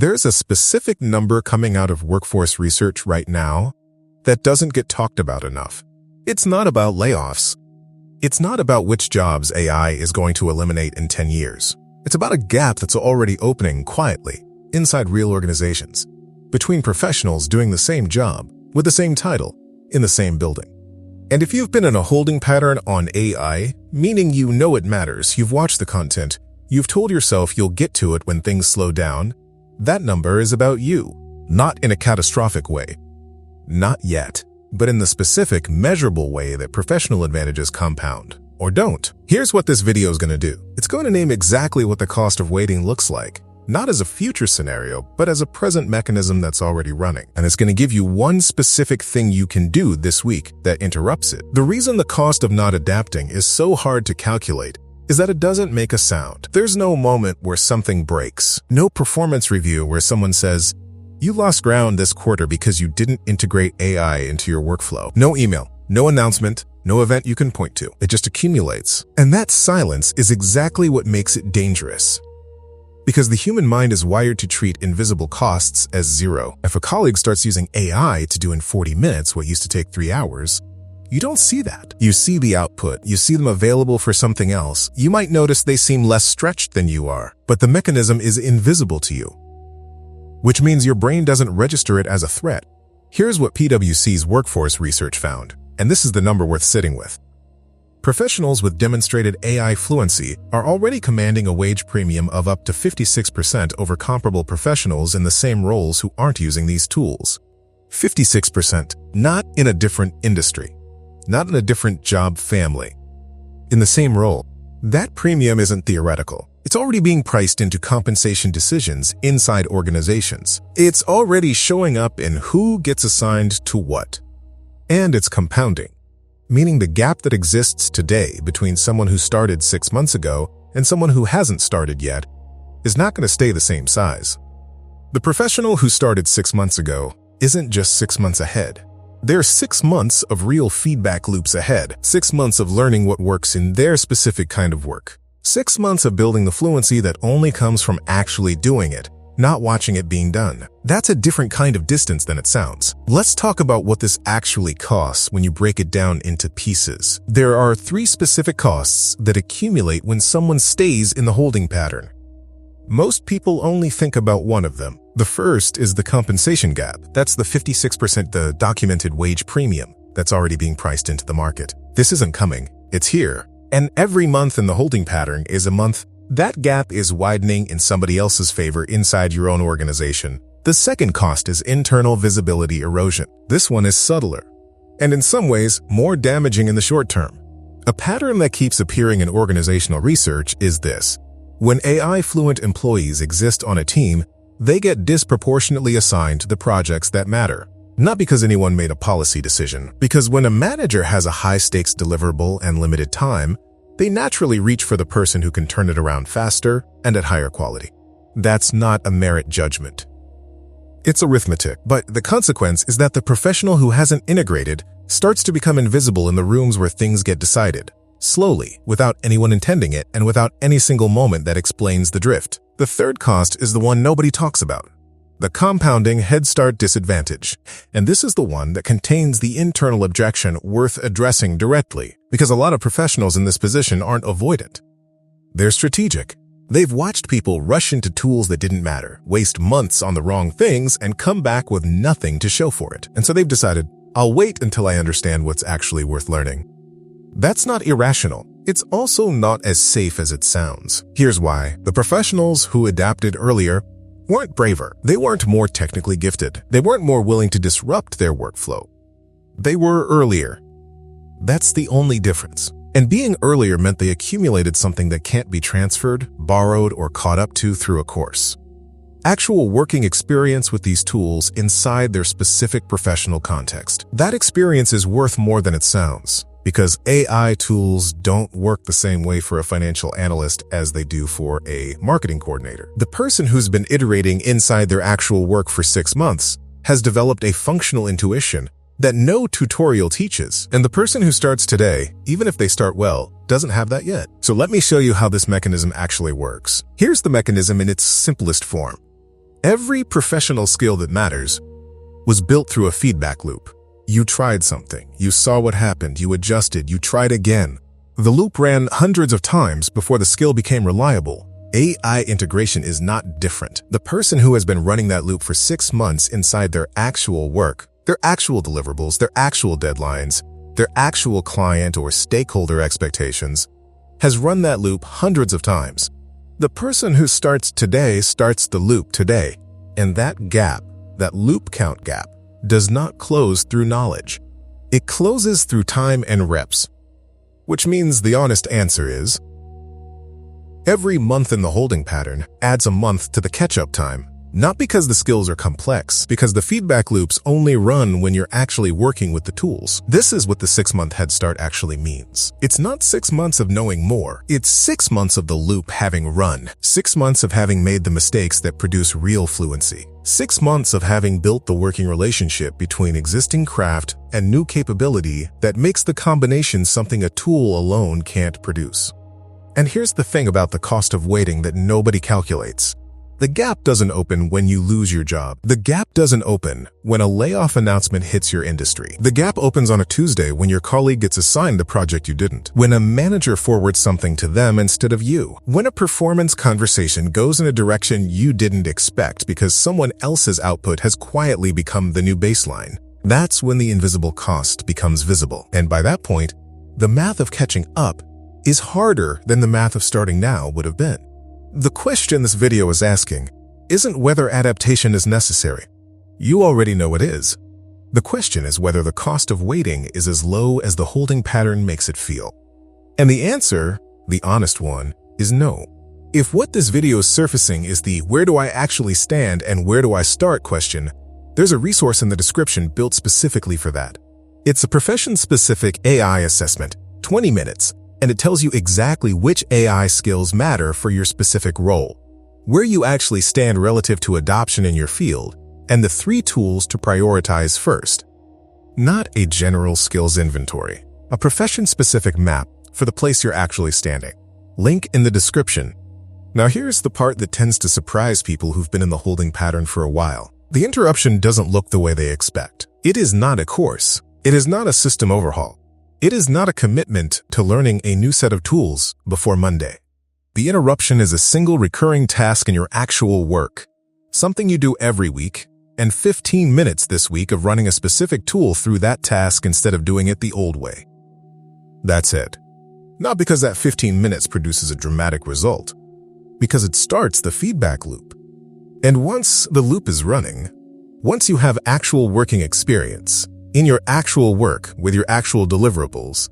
There's a specific number coming out of workforce research right now that doesn't get talked about enough. It's not about layoffs. It's not about which jobs AI is going to eliminate in 10 years. It's about a gap that's already opening quietly inside real organizations, between professionals doing the same job, with the same title, in the same building. And if you've been in a holding pattern on AI, meaning you know it matters, you've watched the content, you've told yourself you'll get to it when things slow down, that number is about you, not in a catastrophic way. Not yet, but in the specific, measurable way that professional advantages compound, or don't. Here's what this video is going to do. It's going to name exactly what the cost of waiting looks like, not as a future scenario, but as a present mechanism that's already running. And it's going to give you one specific thing you can do this week that interrupts it. The reason the cost of not adapting is so hard to calculate is that it doesn't make a sound. There's no moment where something breaks, no performance review where someone says, "You lost ground this quarter because you didn't integrate AI into your workflow." No email, no announcement, no event you can point to. It just accumulates. And that silence is exactly what makes it dangerous. Because the human mind is wired to treat invisible costs as zero. If a colleague starts using AI to do in 40 minutes what used to take 3 hours, you don't see that. You see the output. You see them available for something else. You might notice they seem less stretched than you are, but the mechanism is invisible to you, which means your brain doesn't register it as a threat. Here's what PwC's workforce research found, and this is the number worth sitting with. Professionals with demonstrated AI fluency are already commanding a wage premium of up to 56% over comparable professionals in the same roles who aren't using these tools. 56%, not in a different industry, not in a different job family, in the same role. That premium isn't theoretical. It's already being priced into compensation decisions inside organizations. It's already showing up in who gets assigned to what. And it's compounding, meaning the gap that exists today between someone who started 6 months ago and someone who hasn't started yet is not going to stay the same size. The professional who started 6 months ago isn't just 6 months ahead. They're 6 months of real feedback loops ahead, 6 months of learning what works in their specific kind of work. 6 months of building the fluency that only comes from actually doing it, not watching it being done. That's a different kind of distance than it sounds. Let's talk about what this actually costs when you break it down into pieces. There are 3 specific costs that accumulate when someone stays in the holding pattern. Most people only think about one of them. The first is the compensation gap. That's the 56%, the documented wage premium that's already being priced into the market. This isn't coming, it's here. And every month in the holding pattern is a month that gap is widening in somebody else's favor inside your own organization. The second cost is internal visibility erosion. This one is subtler, and in some ways, more damaging in the short term. A pattern that keeps appearing in organizational research is this. When AI-fluent employees exist on a team, they get disproportionately assigned to the projects that matter. Not because anyone made a policy decision, because when a manager has a high-stakes deliverable and limited time, they naturally reach for the person who can turn it around faster and at higher quality. That's not a merit judgment. It's arithmetic, but the consequence is that the professional who hasn't integrated starts to become invisible in the rooms where things get decided, slowly, without anyone intending it and without any single moment that explains the drift. The third cost is the one nobody talks about, the compounding head start disadvantage. And this is the one that contains the internal objection worth addressing directly, because a lot of professionals in this position aren't avoidant. They're strategic. They've watched people rush into tools that didn't matter, waste months on the wrong things, and come back with nothing to show for it. And so they've decided, I'll wait until I understand what's actually worth learning. That's not irrational. It's also not as safe as it sounds. Here's why. The professionals who adapted earlier weren't braver. They weren't more technically gifted. They weren't more willing to disrupt their workflow. They were earlier. That's the only difference. And being earlier meant they accumulated something that can't be transferred, borrowed, or caught up to through a course. Actual working experience with these tools inside their specific professional context. That experience is worth more than it sounds, because AI tools don't work the same way for a financial analyst as they do for a marketing coordinator. The person who's been iterating inside their actual work for 6 months has developed a functional intuition that no tutorial teaches. And the person who starts today, even if they start well, doesn't have that yet. So let me show you how this mechanism actually works. Here's the mechanism in its simplest form. Every professional skill that matters was built through a feedback loop. You tried something, you saw what happened, you adjusted, you tried again. The loop ran hundreds of times before the skill became reliable. AI integration is not different. The person who has been running that loop for 6 months inside their actual work, their actual deliverables, their actual deadlines, their actual client or stakeholder expectations, has run that loop hundreds of times. The person who starts today starts the loop today, and that gap, that loop count gap, does not close through knowledge. It closes through time and reps, which means the honest answer is, every month in the holding pattern adds a month to the catch-up time. Not because the skills are complex, because the feedback loops only run when you're actually working with the tools. This is what the 6-month head start actually means. It's not 6 months of knowing more. It's 6 months of the loop having run. 6 months of having made the mistakes that produce real fluency. 6 months of having built the working relationship between existing craft and new capability that makes the combination something a tool alone can't produce. And here's the thing about the cost of waiting that nobody calculates. The gap doesn't open when you lose your job. The gap doesn't open when a layoff announcement hits your industry. The gap opens on a Tuesday when your colleague gets assigned the project you didn't. When a manager forwards something to them instead of you. When a performance conversation goes in a direction you didn't expect because someone else's output has quietly become the new baseline. That's when the invisible cost becomes visible. And by that point, the math of catching up is harder than the math of starting now would have been. The question this video is asking isn't whether adaptation is necessary. You already know it is. The question is whether the cost of waiting is as low as the holding pattern makes it feel. And the answer, the honest one, is no. If what this video is surfacing is the where do I actually stand and where do I start question, there's a resource in the description built specifically for that. It's a profession-specific AI assessment, 20 minutes, and it tells you exactly which AI skills matter for your specific role, where you actually stand relative to adoption in your field, and the 3 tools to prioritize first. Not a general skills inventory, a profession-specific map for the place you're actually standing. Link in the description. Now here's the part that tends to surprise people who've been in the holding pattern for a while. The interruption doesn't look the way they expect. It is not a course. It is not a system overhaul. It is not a commitment to learning a new set of tools before Monday. The interruption is a single recurring task in your actual work, something you do every week, and 15 minutes this week of running a specific tool through that task instead of doing it the old way. That's it. Not because that 15 minutes produces a dramatic result, because it starts the feedback loop. And once the loop is running, once you have actual working experience, in your actual work with your actual deliverables,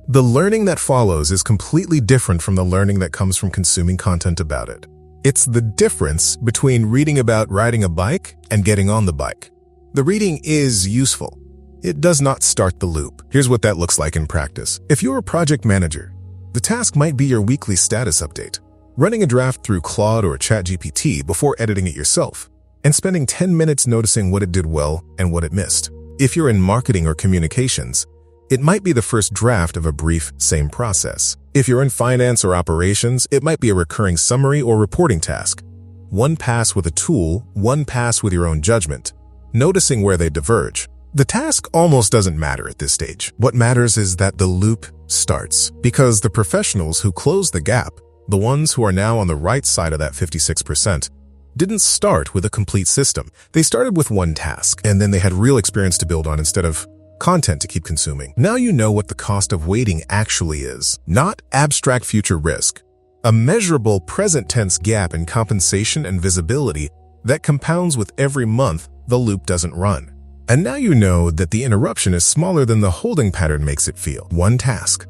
the learning that follows is completely different from the learning that comes from consuming content about it. It's the difference between reading about riding a bike and getting on the bike. The reading is useful. It does not start the loop. Here's what that looks like in practice. If you're a project manager, the task might be your weekly status update, running a draft through Claude or ChatGPT before editing it yourself, and spending 10 minutes noticing what it did well and what it missed. If you're in marketing or communications, it might be the first draft of a brief, same process. If you're in finance or operations, it might be a recurring summary or reporting task. One pass with a tool, one pass with your own judgment, noticing where they diverge. The task almost doesn't matter at this stage. What matters is that the loop starts, because the professionals who close the gap, the ones who are now on the right side of that 56%, didn't start with a complete system. They started with one task, and then they had real experience to build on instead of content to keep consuming. Now you know what the cost of waiting actually is. Not abstract future risk. A measurable present tense gap in compensation and visibility that compounds with every month the loop doesn't run. And now you know that the interruption is smaller than the holding pattern makes it feel. One task,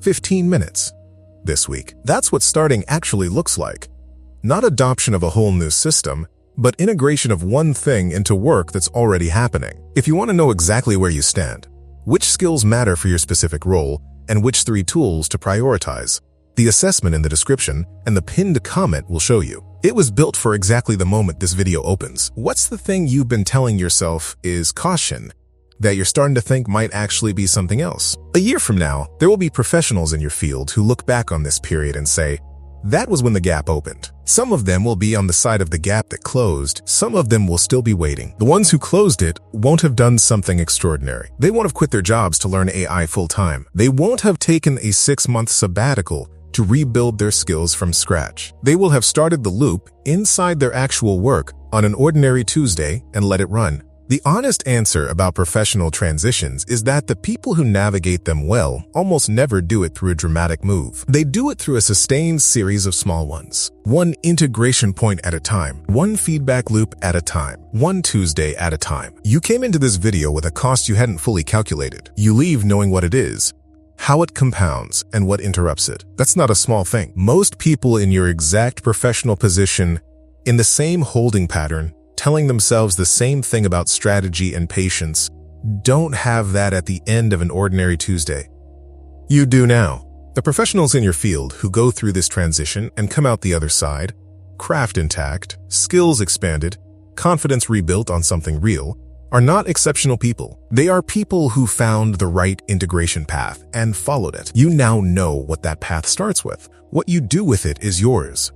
15 minutes this week. That's what starting actually looks like. Not adoption of a whole new system, but integration of one thing into work that's already happening. If you want to know exactly where you stand, which skills matter for your specific role, and which 3 tools to prioritize, the assessment in the description and the pinned comment will show you. It was built for exactly the moment this video opens. What's the thing you've been telling yourself is caution that you're starting to think might actually be something else? A year from now, there will be professionals in your field who look back on this period and say, That was when the gap opened. Some of them will be on the side of the gap that closed. Some of them will still be waiting. The ones who closed it won't have done something extraordinary. They won't have quit their jobs to learn AI full-time. They won't have taken a 6-month sabbatical to rebuild their skills from scratch. They will have started the loop inside their actual work on an ordinary Tuesday and let it run. The honest answer about professional transitions is that the people who navigate them well almost never do it through a dramatic move. They do it through a sustained series of small ones. One integration point at a time, one feedback loop at a time, one Tuesday at a time. You came into this video with a cost you hadn't fully calculated. You leave knowing what it is, how it compounds, and what interrupts it. That's not a small thing. Most people in your exact professional position, in the same holding pattern, telling themselves the same thing about strategy and patience, don't have that at the end of an ordinary Tuesday. You do now. The professionals in your field who go through this transition and come out the other side, craft intact, skills expanded, confidence rebuilt on something real, are not exceptional people. They are people who found the right integration path and followed it. You now know what that path starts with. What you do with it is yours.